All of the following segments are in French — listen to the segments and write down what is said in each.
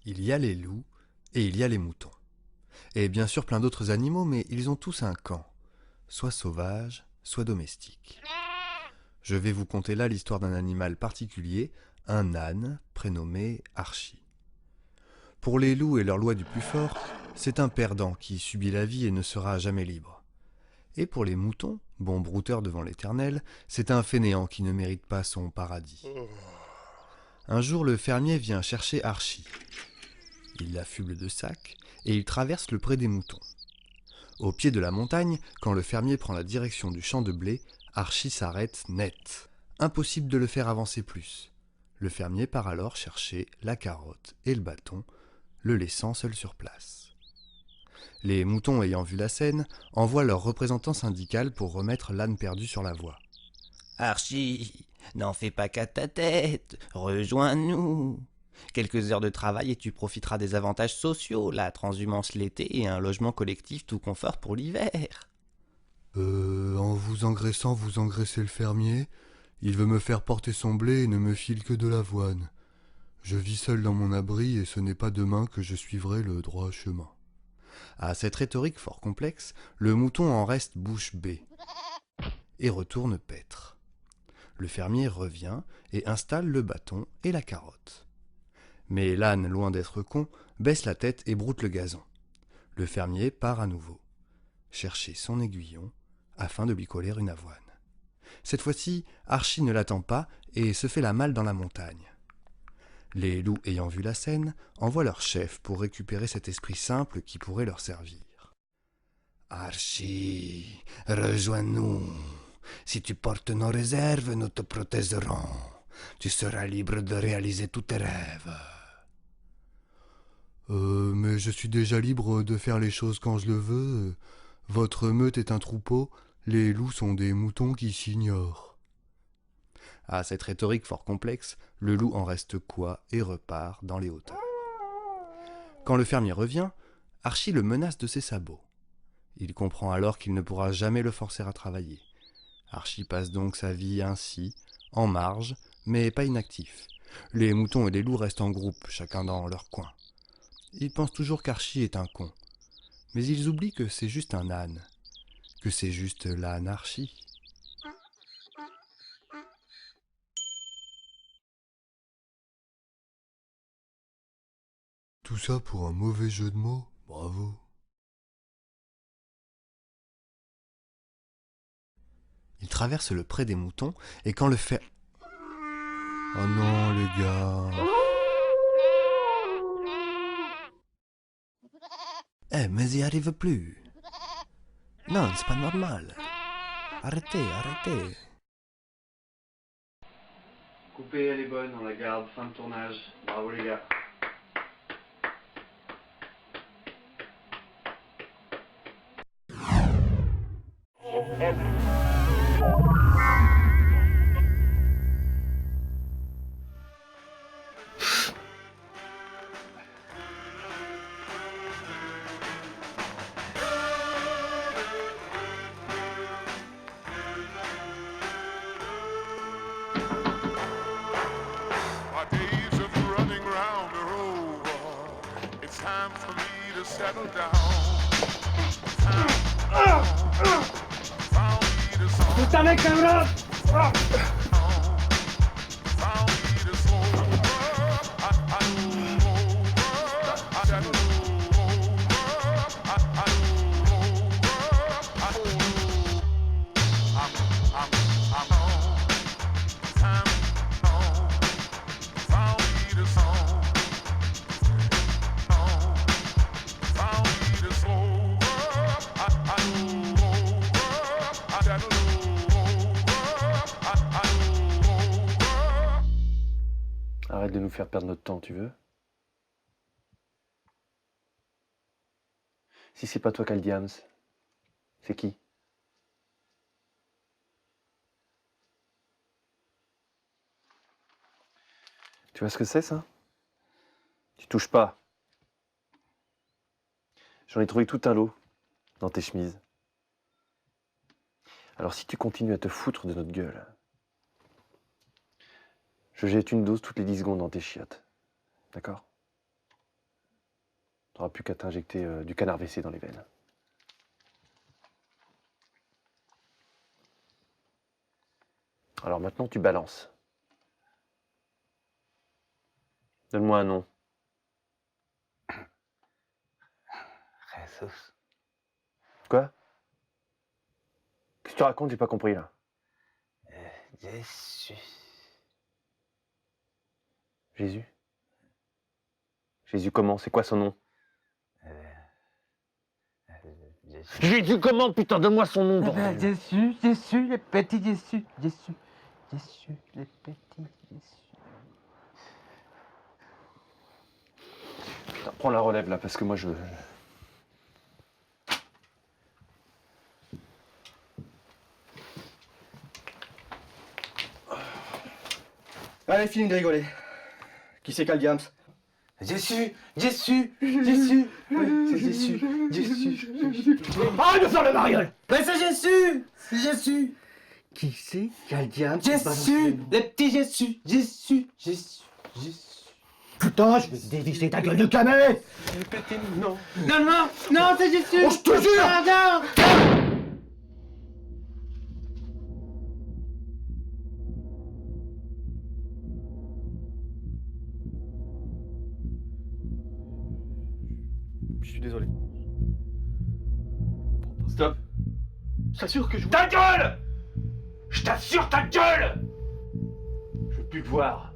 Il y a les loups et il y a les moutons. Et bien sûr plein d'autres animaux, mais ils ont tous un camp, soit sauvage, soit domestique. Je vais vous conter là l'histoire d'un animal particulier, un âne prénommé Archie. Pour les loups et leur loi du plus fort, c'est un perdant qui subit la vie et ne sera jamais libre. Et pour les moutons, bons brouteurs devant l'Éternel, c'est un fainéant qui ne mérite pas son paradis. Un jour, le fermier vient chercher Archie. Il l'affuble de sacs et il traverse le pré des moutons. Au pied de la montagne, quand le fermier prend la direction du champ de blé, Archie s'arrête net. Impossible de le faire avancer plus. Le fermier part alors chercher la carotte et le bâton, le laissant seul sur place. Les moutons ayant vu la scène, envoient leur représentant syndical pour remettre l'âne perdu sur la voie. Archie, n'en fais pas qu'à ta tête, rejoins-nous. Quelques heures de travail et tu profiteras des avantages sociaux, la transhumance l'été et un logement collectif tout confort pour l'hiver. En vous engraissant, vous engraissez le fermier. Il veut me faire porter son blé et ne me file que de l'avoine. Je vis seul dans mon abri et ce n'est pas demain que je suivrai le droit chemin. À cette rhétorique fort complexe, le mouton en reste bouche bée et retourne paître. Le fermier revient et installe le bâton et la carotte. Mais l'âne, loin d'être con, baisse la tête et broute le gazon. Le fermier part à nouveau, chercher son aiguillon afin de lui coller une avoine. Cette fois-ci, Archie ne l'attend pas et se fait la malle dans la montagne. Les loups ayant vu la scène, envoient leur chef pour récupérer cet esprit simple qui pourrait leur servir. Archie, rejoins-nous. Si tu portes nos réserves, nous te protégerons. Tu seras libre de réaliser tous tes rêves. Mais je suis déjà libre de faire les choses quand je le veux. Votre meute est un troupeau, les loups sont des moutons qui s'ignorent. À cette rhétorique fort complexe, le loup en reste quoi et repart dans les hauteurs. Quand le fermier revient, Archie le menace de ses sabots. Il comprend alors qu'il ne pourra jamais le forcer à travailler. Archie passe donc sa vie ainsi, en marge, mais pas inactif. Les moutons et les loups restent en groupe, chacun dans leur coin. Ils pensent toujours qu'Archie est un con. Mais ils oublient que c'est juste un âne. Que c'est juste l'âne Archie. Tout ça pour un mauvais jeu de mots. Bravo. Il traverse le pré des moutons et quand le fait... Oh non les gars. Mais y arrive plus. Non, c'est pas normal. Arrêtez, arrêtez. Coupée, elle est bonne, on la garde, fin de tournage. Bravo les gars. My days of running round are over. It's time for me to settle down. Found me to song. ¡Suéltame, cabrón! Found me to soul. I know over. I settle over. I know over. I know. I'm on. Time on. Found me to song. Found me to soul. I know over. I settle over. I know over. Arrête de nous faire perdre notre temps, tu veux? Si c'est pas toi qui as le diams, c'est qui? Tu vois ce que c'est, ça? Tu touches pas. J'en ai trouvé tout un lot dans tes chemises. Alors si tu continues à te foutre de notre gueule, je jette une dose toutes les 10 secondes dans tes chiottes. D'accord? T'auras plus qu'à t'injecter du canard WC dans les veines. Alors maintenant, tu balances. Donne-moi un nom. Jesus. Quoi? Qu'est-ce que tu racontes? J'ai pas compris là. Jésus. Jésus? Jésus comment? C'est quoi son nom? Jésus. Jésus comment? Putain, donne-moi son nom, bordel. Jésus, Jésus, les petits Jésus, Jésus, Jésus, les petits Jésus. Putain, prends la relève là, parce que moi je... Allez, fini de rigoler. Qui c'est Cal Diams? Jésus, Jésus, Jésus, C'est Jésus, Jésus. arrête de faire le mariole. Mais c'est Jésus, c'est Jésus, Qui c'est Cal Diams? Jésus, les petits Jésus, Jésus, Jésus, Jésus. Putain, je vais te dévisser ta gueule de camé. Non. Non, non, non, c'est Jésus. Oh, je te jure. Pardon. Je suis désolé. Stop. Je t'assure que je... Ta gueule. Je t'assure ta gueule. Je veux plus te voir.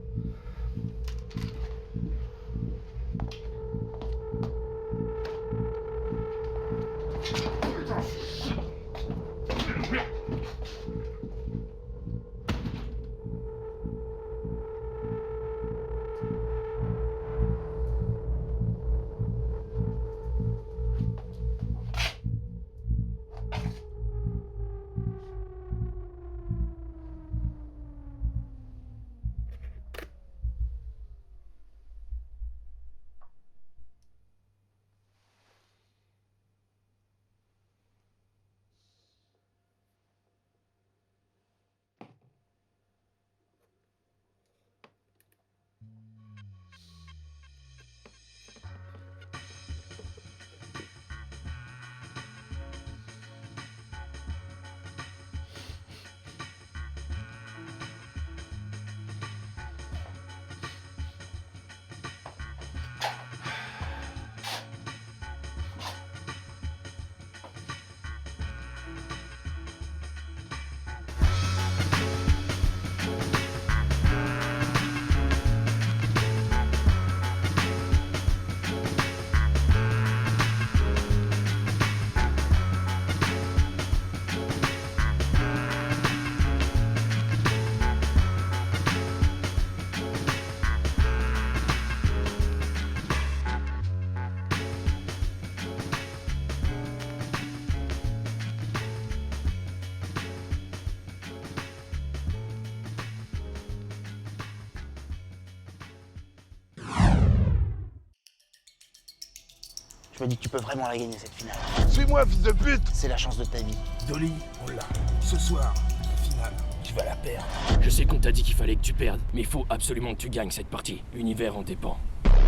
Je me dis que tu peux vraiment la gagner cette finale. Suis-moi, fils de pute! C'est la chance de ta vie. Dolly, on l'a. Ce soir, la finale, tu vas la perdre. Je sais qu'on t'a dit qu'il fallait que tu perdes, mais il faut absolument que tu gagnes cette partie. L'univers en dépend.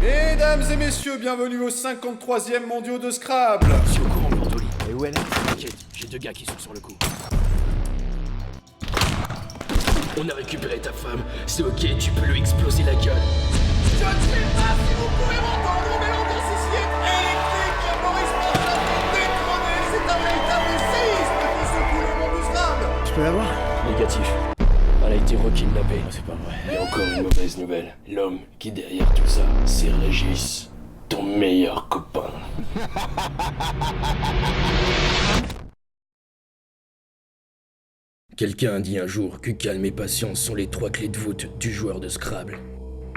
Mesdames et messieurs, bienvenue au 53e mondiaux de Scrabble. Je suis au courant pour Dolly. Et où elle est? T'inquiète, j'ai 2 gars qui sont sur le coup. On a récupéré ta femme, c'est ok, tu peux lui exploser la gueule. Je ne sais pas si vous pouvez m'entendre, mais l'ambiance ici est électrique. Maurice Martin est détrôné. C'est un véritable séisme qui secoue le monde du Scrabble. Je peux l'avoir? Négatif. Elle a été rekidnappée. C'est pas vrai. Il y a encore une mauvaise nouvelle. L'homme qui est derrière tout ça, c'est Régis, ton meilleur copain. Quelqu'un a dit un jour que calme et patience sont les 3 clés de voûte du joueur de Scrabble.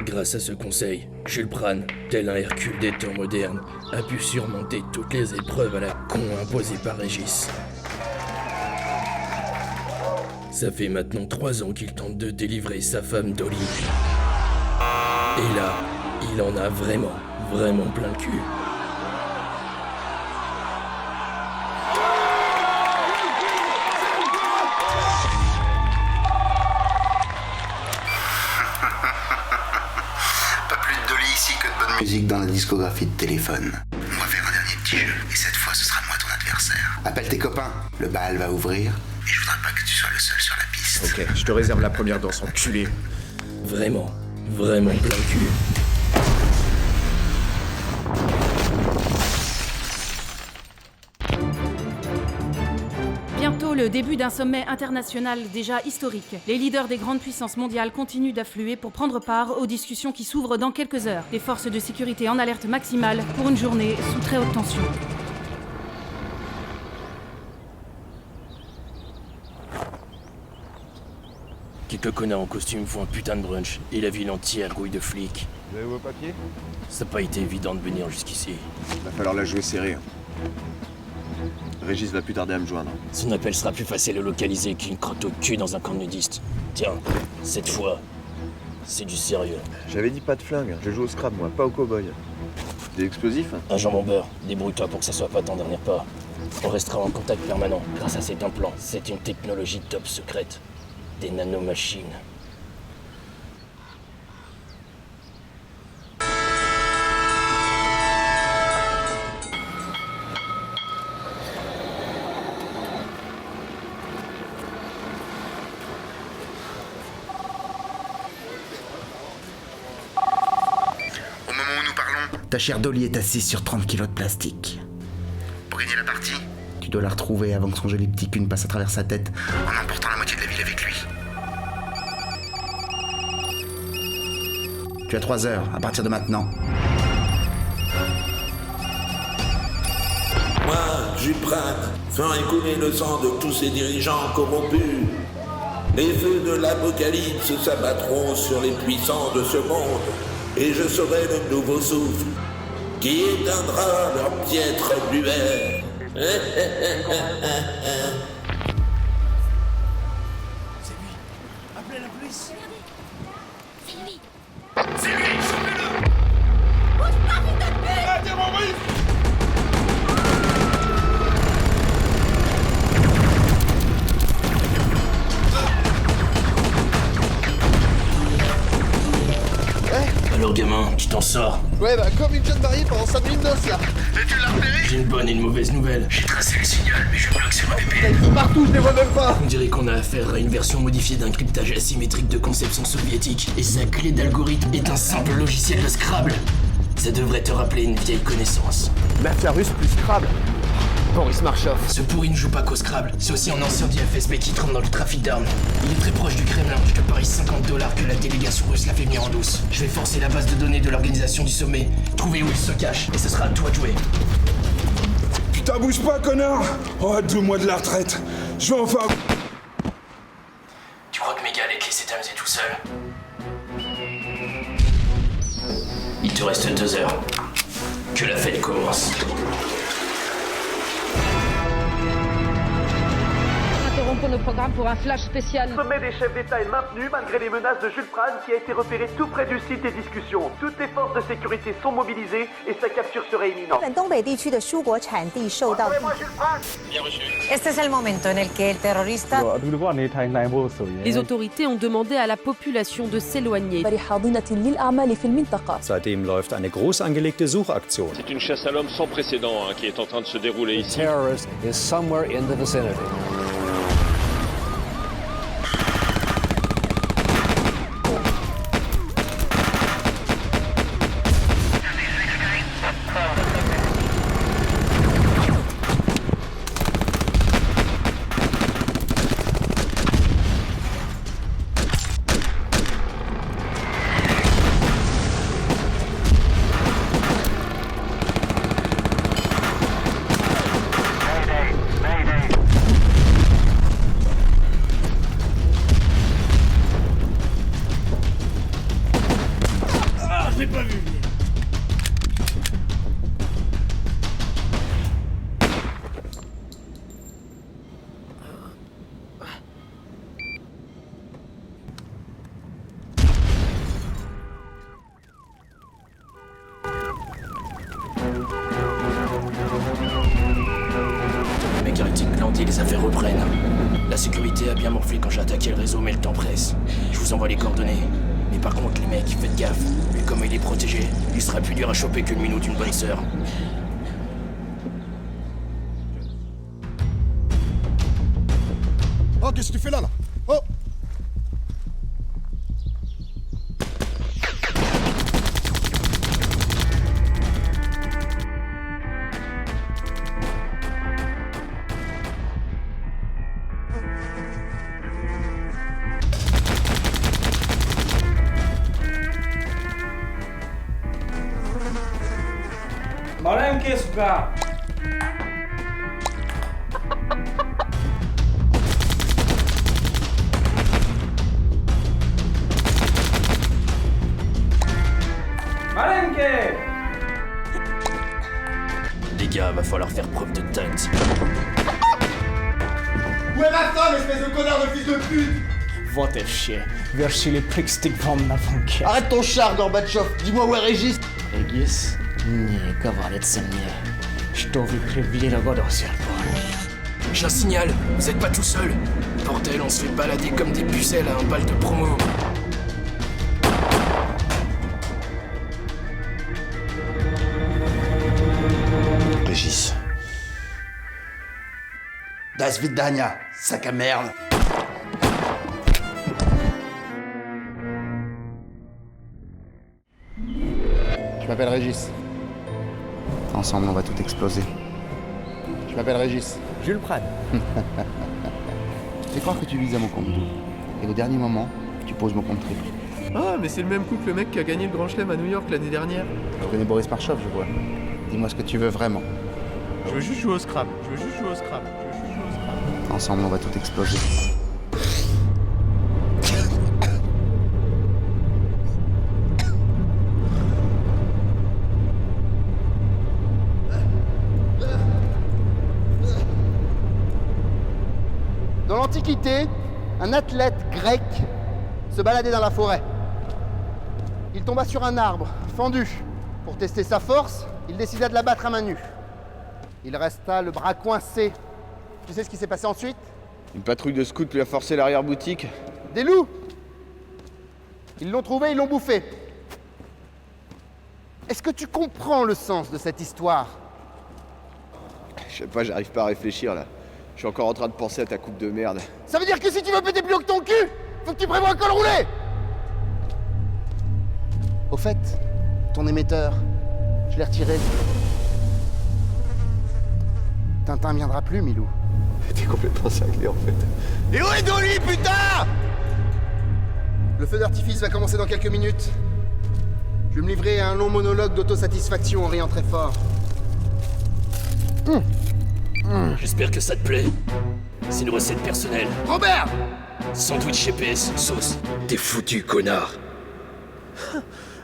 Grâce à ce conseil, Jules Pran, tel un Hercule des temps modernes, a pu surmonter toutes les épreuves à la con imposées par Régis. Ça fait maintenant 3 ans qu'il tente de délivrer sa femme Dolly. Et là, il en a vraiment plein le cul. Pas plus de Dolly ici que de bonne musique dans la discographie de Téléphone. appelle tes copains. Le bal va ouvrir. Et je voudrais pas que tu sois le seul sur la piste. Ok, je te réserve la première danse, enculé. Vraiment, vraiment plein cul. Bientôt le début d'un sommet international déjà historique. Les leaders des grandes puissances mondiales continuent d'affluer pour prendre part aux discussions qui s'ouvrent dans quelques heures. Les forces de sécurité en alerte maximale pour une journée sous très haute tension. Quelques connards en costume font un putain de brunch et la ville entière grouille de flics. Vous avez vos papiers? Ça n'a pas été évident de venir jusqu'ici. Va falloir la jouer serrée. Régis va plus tarder à me joindre. Son appel sera plus facile à localiser qu'une crotte au cul dans un camp de nudistes. Tiens, cette fois, c'est du sérieux. J'avais dit pas de flingue, je joue au Scrabble moi, pas au cow-boy. Des explosifs? Un jambon beurre, débrouille-toi pour que ça soit pas ton dernier pas. On restera en contact permanent grâce à cet implant. C'est une technologie top secrète. Des nanomachines. Au moment où nous parlons, ta chère Dolly est assise sur 30 kilos de plastique. Pour gagner la partie, tu dois la retrouver avant que son joli petit cul ne passe à travers sa tête en emportant la moitié de la ville avec lui. Tu as 3 heures à partir de maintenant. Moi, Jules Pran, ferai couler le sang de tous ces dirigeants corrompus. Les feux de l'apocalypse s'abattront sur les puissants de ce monde, et je serai le nouveau souffle qui éteindra leur piètre lueur. Appelez la police. C'est lui. C'est lui, sauvez-le. Bouge pas, fils de pute. Ah, terroriste. Alors gamin, tu t'en sors? Ouais, bah comme une jeune mariée pendant sa nuit de noces là. Et tu l'as repéré? J'ai une bonne et une mauvaise nouvelle. J'ai tracé le signal, mais je bloque sur APP. Ils sont partout, je les vois même pas. On dirait qu'on a affaire à une version modifiée d'un cryptage asymétrique de conception soviétique. Et sa clé d'algorithme est un simple logiciel de Scrabble. Ça devrait te rappeler une vieille connaissance. Mafia russe plus Scrabble. Boris Marshov. Ce pourri ne joue pas qu'au Scrabble, c'est aussi un ancien du FSB qui trempe dans le trafic d'armes. Il est très proche du Kremlin, je te parie $50 que la délégation russe l'a fait venir en douce. Je vais forcer la base de données de l'organisation du sommet, trouver où il se cache, et ce sera à toi de jouer. Putain, bouge pas, connard. Oh, 2 mois de la retraite. Je vais enfin... Tu crois que mes gars allaient te laisser t'amuser tout seul? Il te reste 2 heures. Que la fête commence. Interrompons nos programmes pour un flash spécial. Le sommet des chefs d'État est maintenu malgré les menaces de Jules Pran qui a été repéré tout près du site des discussions. Toutes les forces de sécurité sont mobilisées et sa capture serait imminente. Este es el momento en el que el terrorista. Les autorités ont demandé à la population de s'éloigner. Seitdem läuft eine groß angelegte Suchaktion. C'est une chasse à l'homme sans précédent qui est en train de se dérouler ici. Terrorist is somewhere in the vicinity. Je l'ai pas vu. Les mecs arrêtent de planter, les affaires reprennent. La sécurité a bien morflé quand j'ai attaqué le réseau, mais le temps presse. Je vous envoie les coordonnées. Mais par contre, les mecs, faites gaffe. Vu comme il est protégé, il sera plus dur à choper qu'une minute d'une bonne sœur. Oh, qu'est-ce que tu fais là Oh! Maleńkie, suka! Maleńkie! Les gars, va falloir faire preuve de tact. Où est ma femme, espèce de connard de fils de pute? What a shit. Wir chili prickstick vom na funke. Arrête ton char, Gorbatchev. Dis-moi où est Régis. Régis? Nie, говорится мне, что вы привели года J'ai un signal, vous êtes pas tout seul. Bordel, on se fait balader comme des pucelles à un bal de promo. Régis. Das Vidania, sac à merde. Je m'appelle Régis. Ensemble, on va tout exploser. Je m'appelle Régis. Jules Prade. Fais croire que tu vises à mon compte double. Et au dernier moment, tu poses mon compte triple. Ah, mais c'est le même coup que le mec qui a gagné le Grand Chelem à New York l'année dernière. Je connais Boris Marchov, je vois. Dis-moi ce que tu veux vraiment. Je veux juste jouer au Scrabble. Ensemble, on va tout exploser. Dans l'Antiquité, un athlète grec se baladait dans la forêt. Il tomba sur un arbre fendu. Pour tester sa force, il décida de l'abattre à main nue. Il resta le bras coincé. Tu sais ce qui s'est passé ensuite? Une patrouille de scouts lui a forcé l'arrière-boutique. Des loups! Ils l'ont trouvé, ils l'ont bouffé. Est-ce que tu comprends le sens de cette histoire? Je sais pas, j'arrive pas à réfléchir là. Je suis encore en train de penser à ta coupe de merde. Ça veut dire que si tu veux péter plus haut que ton cul, faut que tu prévois un col roulé! Au fait, ton émetteur, je l'ai retiré. Tintin viendra plus, Milou. T'es complètement cinglé en fait. Et où est Dolly, putain? Le feu d'artifice va commencer dans quelques minutes. Je vais me livrer à un long monologue d'autosatisfaction en riant très fort. J'espère que ça te plaît. C'est une recette personnelle. Robert! Sandwich GPS, sauce. T'es foutu, connard.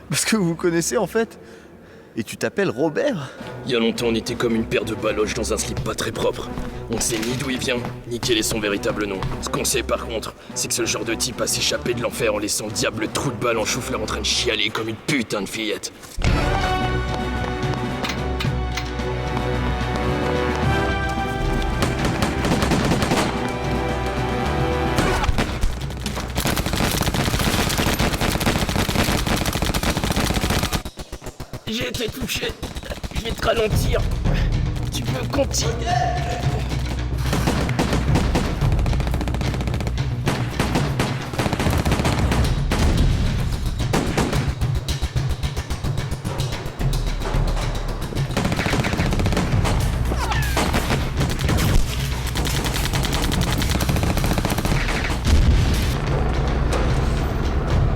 Parce que vous vous connaissez en fait. Et tu t'appelles Robert? Il y a longtemps, on était comme une paire de baloches dans un slip pas très propre. On ne sait ni d'où il vient, ni quel est son véritable nom. Ce qu'on sait par contre, c'est que c'est le genre de type à s'échapper de l'enfer en laissant le diable trou de balle en chou-fleur en train de chialer comme une putain de fillette. J'ai été touché. Je vais te ralentir. Tu peux continuer.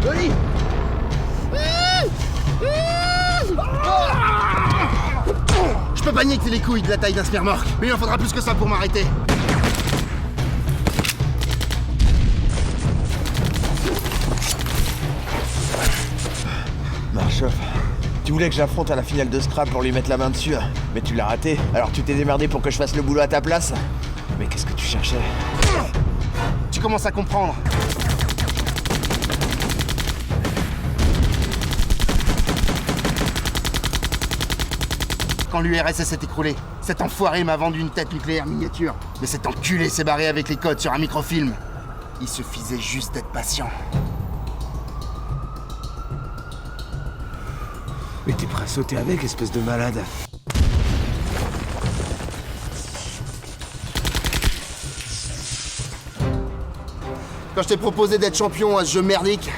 Dolly! Je peux pas nier que t'es les couilles de la taille d'un spermorque, mais il en faudra plus que ça pour m'arrêter. Marchov, tu voulais que j'affronte à la finale de Scrabble pour lui mettre la main dessus, mais tu l'as raté, alors tu t'es démerdé pour que je fasse le boulot à ta place. Mais qu'est-ce que tu cherchais? Tu commences à comprendre. Quand l'URSS s'est écroulé, cet enfoiré m'a vendu une tête nucléaire miniature. Mais cet enculé s'est barré avec les codes sur un microfilm. Il suffisait juste d'être patient. Mais t'es prêt à sauter avec, espèce de malade. Quand je t'ai proposé d'être champion à ce jeu merdique,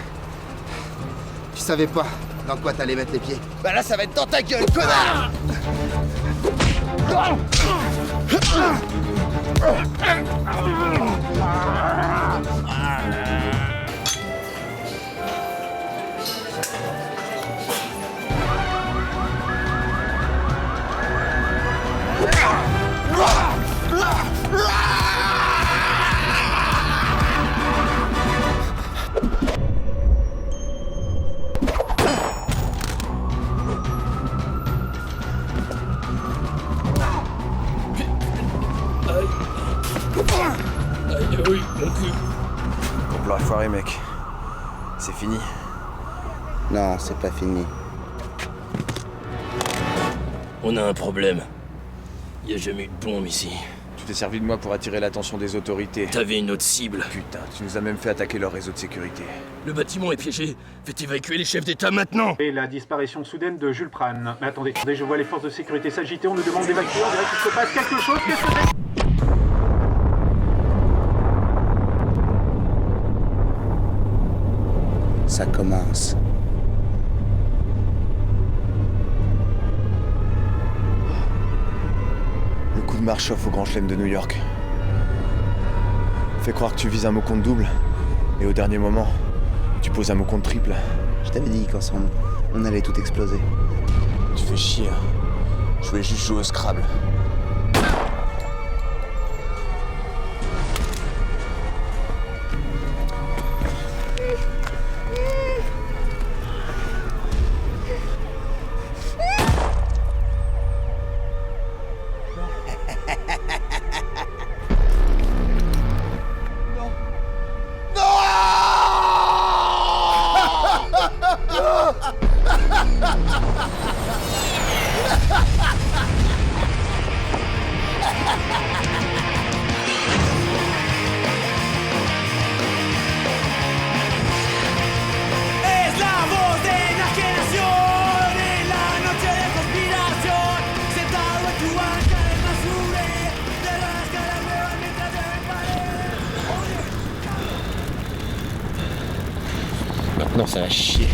tu savais pas dans quoi t'allais mettre les pieds. Bah là, ça va être dans ta gueule, connard! Oui, mon cul. Ton plan est foiré, mec. C'est fini. Non, c'est pas fini. On a un problème. Y a jamais eu de bombe ici. Tu t'es servi de moi pour attirer l'attention des autorités. T'avais une autre cible. Putain, tu nous as même fait attaquer leur réseau de sécurité. Le bâtiment est piégé. Faites évacuer les chefs d'État maintenant. Et la disparition soudaine de Jules Pran. Mais attendez, je vois les forces de sécurité s'agiter, on nous demande d'évacuer, on dirait qu'il se passe quelque chose, qu'est-ce que c'est? Ça commence. Le coup de marche-off au Grand Chelem de New York. Fais croire que tu vises un mot compte double, et au dernier moment, tu poses un mot compte triple. Je t'avais dit qu'ensemble, on allait tout exploser. Tu fais chier. Je voulais juste jouer au Scrabble. Maintenant, ça va chier.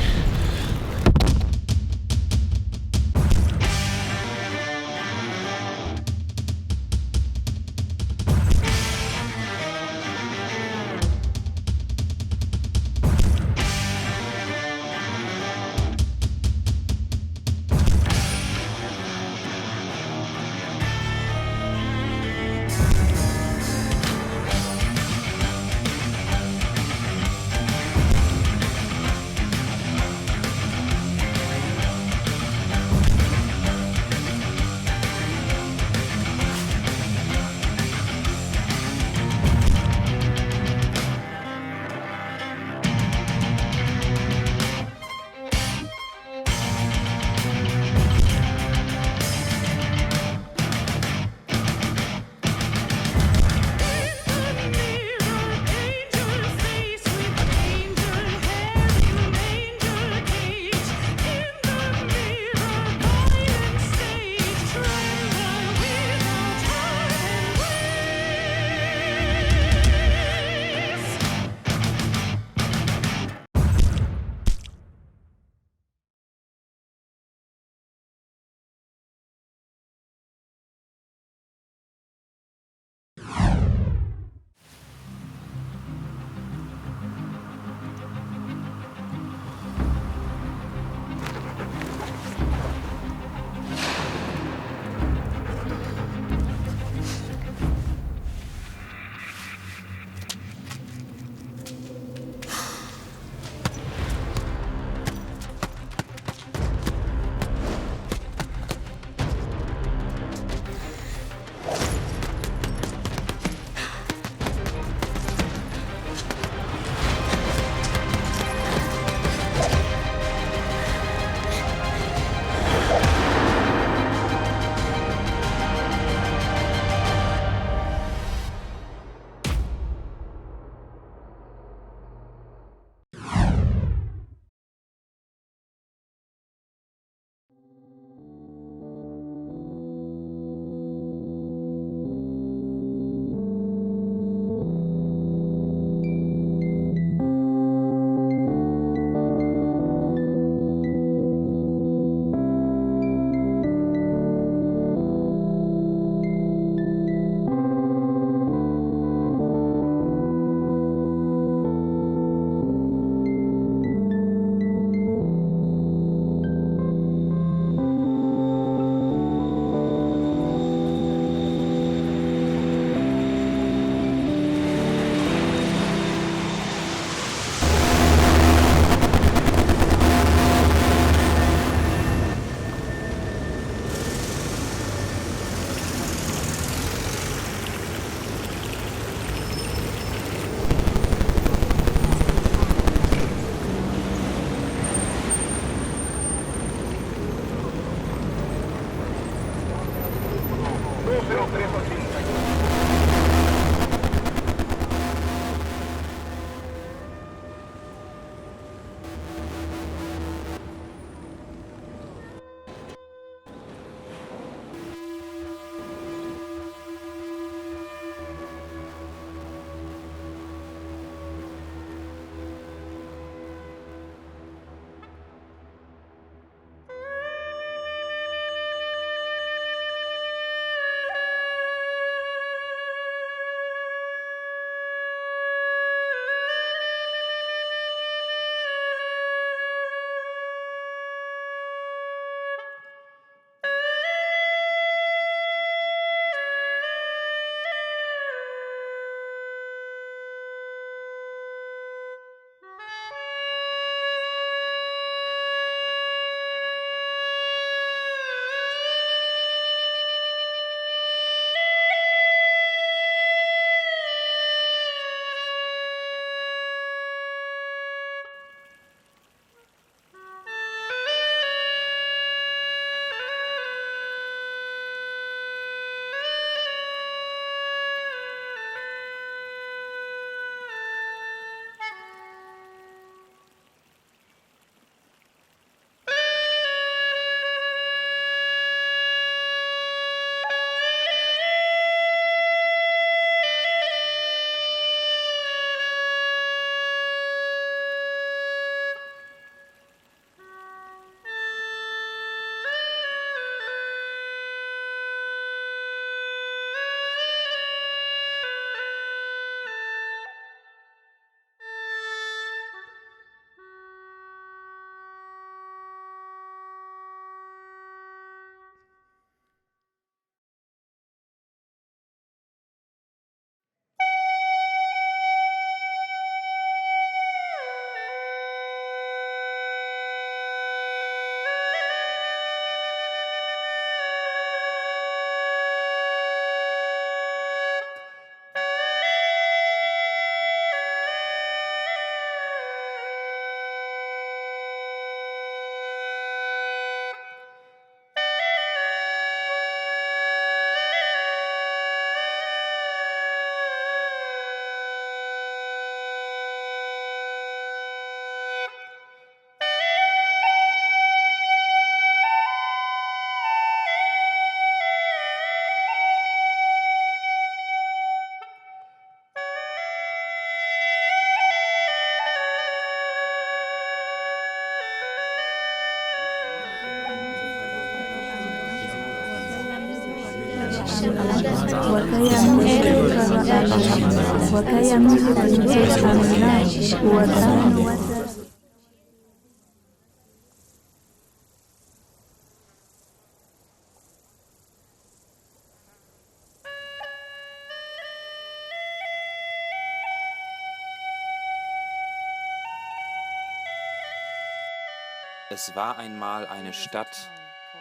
Es war einmal eine Stadt,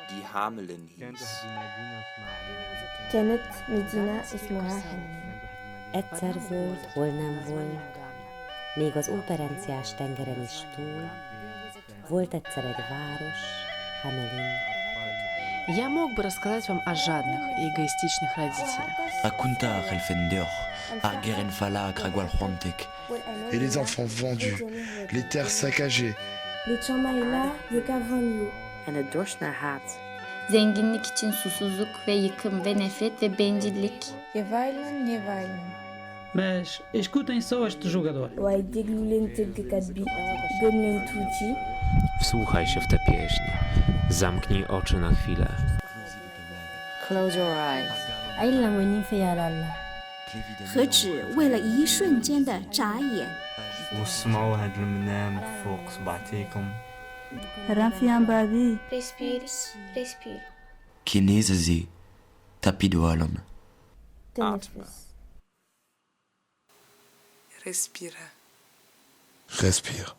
die Hamelin hieß. كانت مدينة اسمها حمل. Egyszer volt, hol nem volt, még az óperenciás tengeren is túl, volt egyszer egy város, Hamelin. Я мог бы рассказать вам о жадных и эгоистичных родителях. Et les enfants vendus, les terres saccagées. En het dorst naar haat. Zenginlik için susuzluk ve yıkım ve nefret ve bencillik. Mas escutem só este jogador. Wsłuchaj się w tę pieśń. Zamknij oczy na chwilę. Close your eyes. 何止为了一瞬间的眨眼。 واسمعوا هاد المنام فوق صبعتيكم. Respire, respire. Kinesizi, tapidualum. Respire. Respire.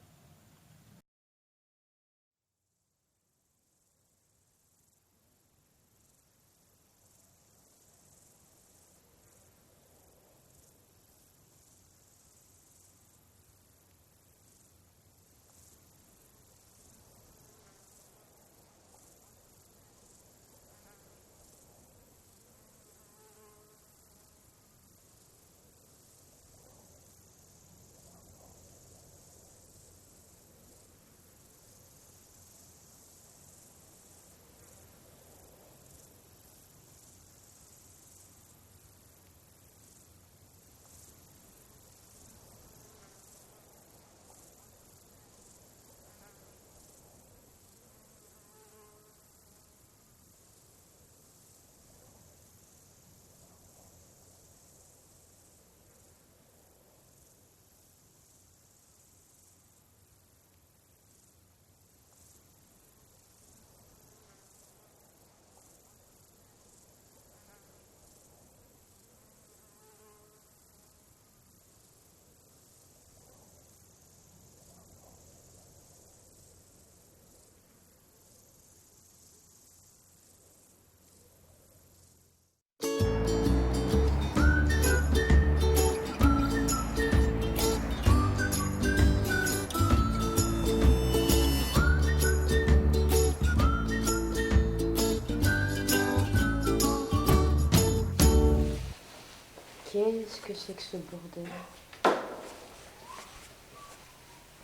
Qu'est-ce que c'est que ce bordel?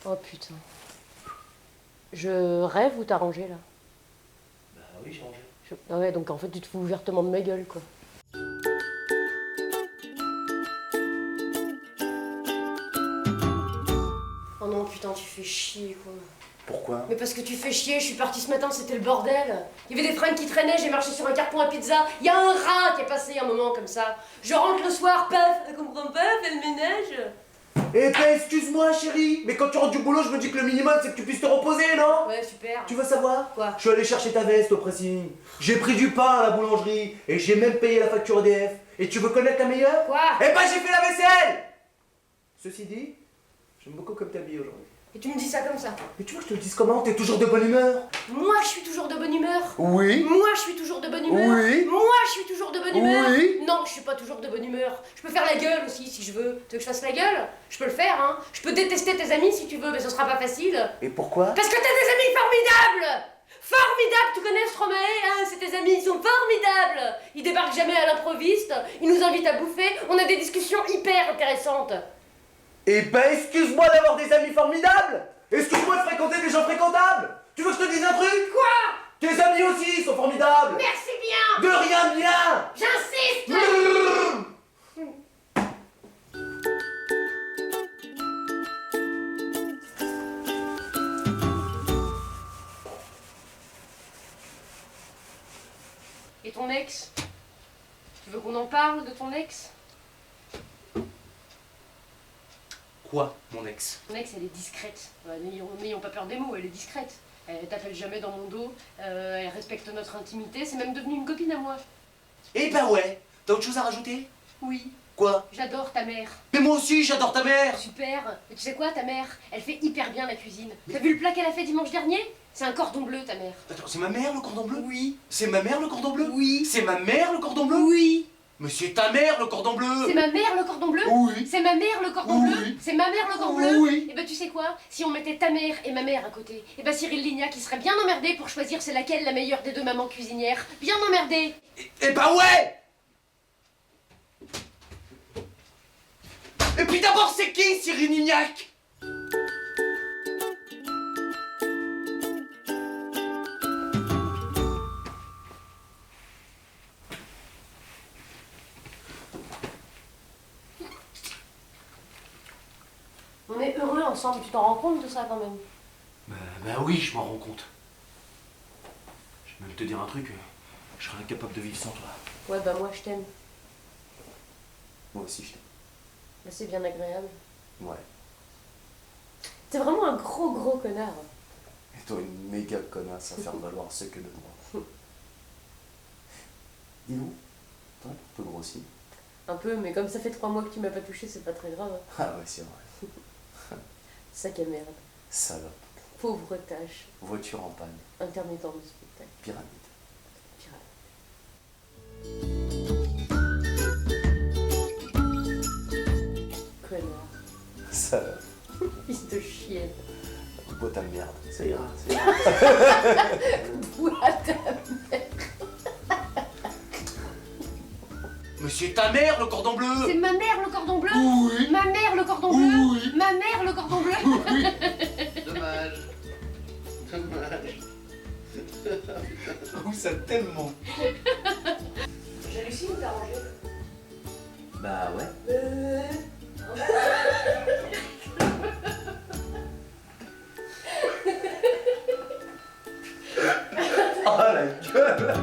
Oh putain. Je rêve ou t'as rangé là? Bah oui, j'ai rangé. Ah ouais, donc en fait tu te fous ouvertement de ma gueule quoi. Oh non putain, tu fais chier quoi. Pourquoi? Mais parce que tu fais chier, je suis partie ce matin, c'était le bordel. Il y avait des fringues qui traînaient, j'ai marché sur un carton à pizza. Il y a un rat qui est passé un moment comme ça. Je rentre le soir, paf, elle comprend pas, fait le ménage. Eh ben excuse-moi chérie, mais quand tu rentres du boulot, je me dis que le minimum c'est que tu puisses te reposer, non? Ouais, super. Tu veux savoir? Quoi? Je suis allé chercher ta veste au pressing. J'ai pris du pain à la boulangerie et j'ai même payé la facture EDF. Et tu veux connaître la meilleure? Quoi? Eh ben j'ai fait la vaisselle! Ceci dit, j'aime beaucoup comme t'es habillée aujourd'hui. Et tu me dis ça comme ça? Mais tu veux que je te le dise comment? T'es toujours de bonne humeur? Moi je suis toujours de bonne humeur. Oui. Moi je suis toujours de bonne humeur. Oui. Moi je suis toujours de bonne humeur. Oui. Non, je suis pas toujours de bonne humeur. Je peux faire la gueule aussi si je veux. Tu veux que je fasse la gueule? Je peux le faire, hein. Je peux détester tes amis si tu veux, mais ce sera pas facile. Et pourquoi? Parce que t'as des amis formidables! Formidables, tu connais Stromae, hein? C'est tes amis, ils sont formidables! Ils débarquent jamais à l'improviste, ils nous invitent à bouffer, on a des discussions hyper intéressantes. Eh ben excuse-moi d'avoir des amis formidables! Excuse-moi de fréquenter des gens fréquentables! Tu veux que je te dise un truc? Quoi? Tes amis aussi sont formidables! Merci bien! De rien bien! J'insiste! Et ton ex? veux qu'on en parle de ton ex? Quoi, mon ex? Ton ex, elle est discrète. N'ayons pas peur des mots, elle est discrète. Elle t'appelle jamais dans mon dos, elle respecte notre intimité, c'est même devenu une copine à moi. Eh ben ouais. T'as autre chose à rajouter? Oui. Quoi? J'adore ta mère. Mais moi aussi, j'adore ta mère. Super. Mais tu sais quoi, ta mère, elle fait hyper bien la cuisine. T'as vu le plat qu'elle a fait dimanche dernier? C'est un cordon bleu, ta mère. Attends, c'est ma mère le cordon bleu? Oui. C'est ma mère le cordon bleu? Oui. C'est ma mère le cordon bleu? Oui. Mais c'est ta mère le cordon bleu? C'est ma mère le cordon bleu? Oui. C'est ma mère le cordon bleu? Oui. C'est ma mère le cordon bleu? Oui. Et ben tu sais quoi? Si on mettait ta mère et ma mère à côté, et ben Cyril Lignac il serait bien emmerdé pour choisir c'est laquelle la meilleure des deux mamans cuisinières. Bien emmerdé. Eh ben ouais. Et puis d'abord c'est qui Cyril Lignac? On est heureux ensemble, tu t'en rends compte de ça quand même? Bah oui, je m'en rends compte. Je vais même te dire un truc, je serais incapable de vivre sans toi. Ouais bah moi je t'aime. Moi aussi je t'aime. Bah c'est bien agréable. Ouais. T'es vraiment un gros connard. Et toi une méga connasse à faire valoir ce que de moi. Dis-nous, toi tu peux grossir. Un peu, mais comme ça fait 3 mois que tu m'as pas touché, c'est pas très grave. Ah ouais, c'est vrai. Sac à merde. Salope. Pauvre tâche. Voiture en panne. Intermittent du spectacle. Pyramide. Connard. Salope. Fils de chienne. Bois ta merde. Ça ira. Bois ta merde. Mais c'est ta mère le cordon bleu! C'est ma mère le cordon bleu? Oui! Ma mère le cordon bleu? Oui! Ma mère le cordon bleu? Oui! Dommage. Dommage. Oui, ça tellement. J'hallucine ou t'as rangé? Bah ouais. Oh la gueule!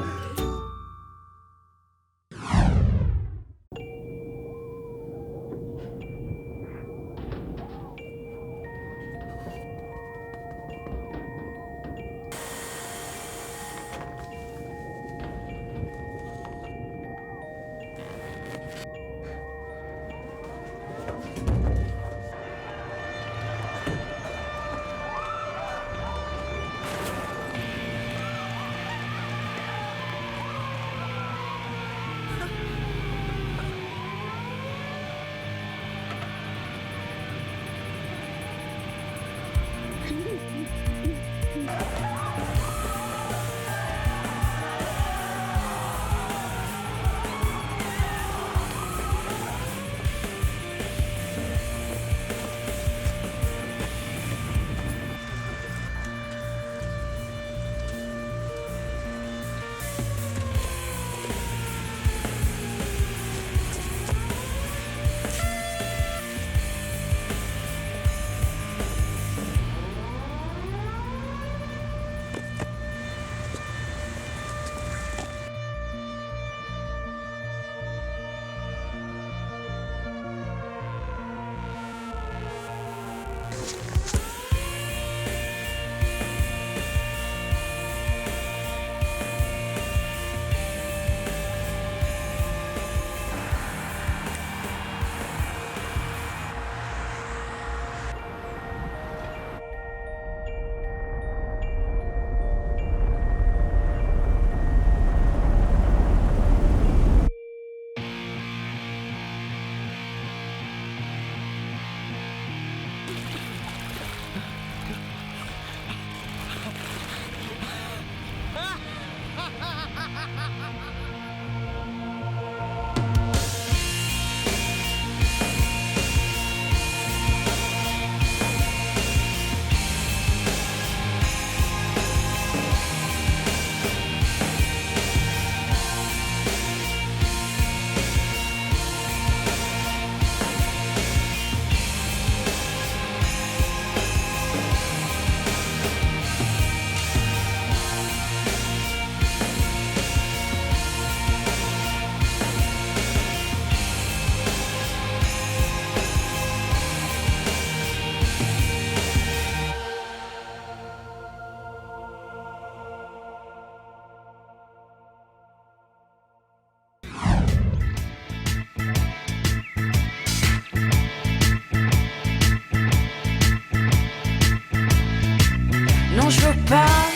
pas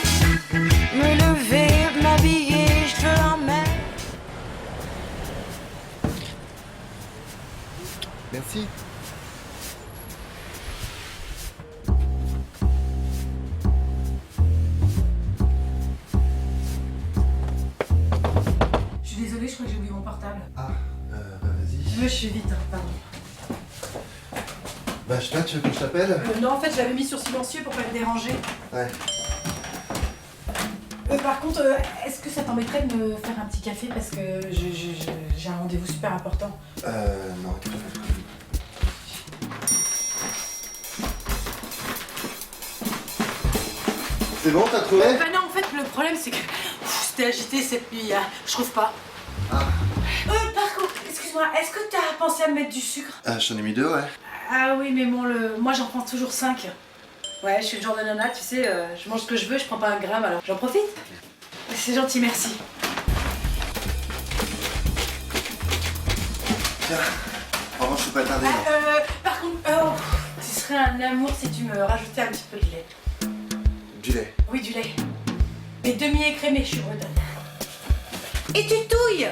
me lever, m'habiller, je te l'emmène. Merci. Je suis désolée, je crois que j'ai oublié mon portable. Ah, vas-y. Je fais vite, hein, pardon. Bah, je sais pas, tu veux que je t'appelle Non, en fait, je l'avais mis sur silencieux pour pas te déranger. Ouais. Par contre, est-ce que ça t'embêterait de me faire un petit café parce que j'ai un rendez-vous super important. Non, t'es pas fait. C'est bon, t'as trouvé Bah non, en fait, le problème, c'est que c'était agité cette nuit, hein. Je trouve pas. Ah. Par contre, excuse-moi, est-ce que t'as pensé à me mettre du sucre? J'en ai mis 2, ouais. Ah oui, mais bon, moi, j'en prends toujours 5. Ouais, je suis le genre de nana, tu sais, je mange ce que je veux, je prends pas un gramme, alors j'en profite. C'est gentil, merci. Tiens, vraiment, je peux pas tarder. là. Par contre, ce serait un amour si tu me rajoutais un petit peu de lait. Du lait. Oui, du lait. Mais demi-écrémé, je redonne. Et tu touilles.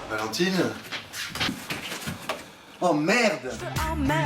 Valentine. Oh merde. Je te emmène.